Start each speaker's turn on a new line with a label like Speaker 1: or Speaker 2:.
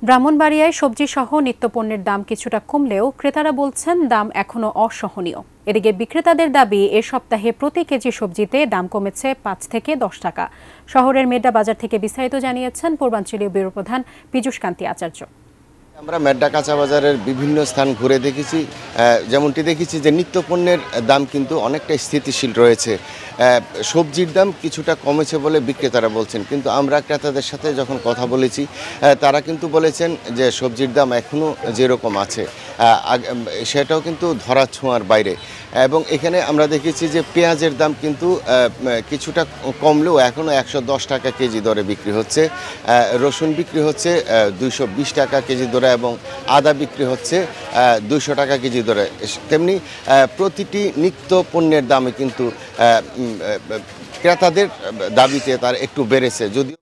Speaker 1: ব্রাহ্মণবাড়িয়ায় সবজিসহ নিত্যপণ্যের দাম কিছুটা কমলেও ক্রেতারা বলছেন দাম এখনো অসহনীয়। এদিকে বিক্রেতাদের দাবি এ সপ্তাহে প্রতি কেজি সবজিতে দাম কমেছে ৫ থেকে ১০ টাকা। শহরের মেড্ডা বাজার থেকে বিস্তারিত জানিয়েছেন পূর্বাঞ্চলীয় ব্যুরো প্রধান পীযূষ কান্তি আচার্য।
Speaker 2: আমরা মেড্ডা কাঁচা বাজারের বিভিন্ন স্থান ঘুরে দেখেছি, যেমনটি দেখেছি যে নিত্যপণ্যের দাম কিন্তু অনেকটা স্থিতিশীল রয়েছে। সবজির দাম কিছুটা কমেছে বলে বিক্রেতারা বলছেন, কিন্তু আমরা ক্রেতাদের সাথে যখন কথা বলেছি তারা কিন্তু বলেছেন যে সবজির দাম এখনও যেরকম আছে সেটাও কিন্তু ধরা ছোঁয়ার বাইরে। এবং এখানে আমরা দেখেছি যে পেঁয়াজের দাম কিন্তু কিছুটা কমলেও এখনও ১১০ টাকা কেজি দরে বিক্রি হচ্ছে। রসুন বিক্রি হচ্ছে ২২০ টাকা কেজি দরে এবং আদা বিক্রি হচ্ছে ২০০ টাকা কেজি দরে। তেমনি প্রতিটি নিত্য পণ্যের দামে কিন্তু ক্রেতাদের দাবিতে তার একটু বেড়েছে, যদিও